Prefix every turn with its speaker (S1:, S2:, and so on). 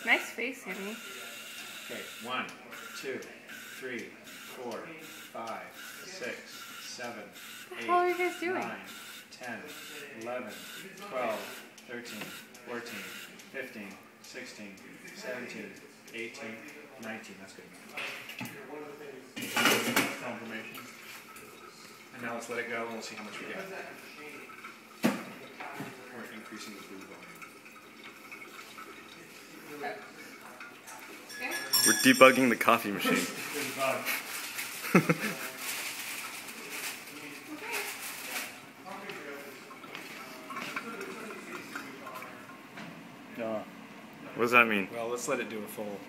S1: Nice face, Henry.
S2: Okay, 1, 2, 3, 4, 5, 6, 7, 8,
S1: What are you guys doing?
S2: 9, 10, 11, 12, 13, 14, 15, 16, 17, 18, 19. That's good. Confirmation. And now let's let it go and we'll see how much we get. We're increasing the blue volume.
S3: We're debugging the coffee machine. What does that mean?
S2: Well, let's let it do a full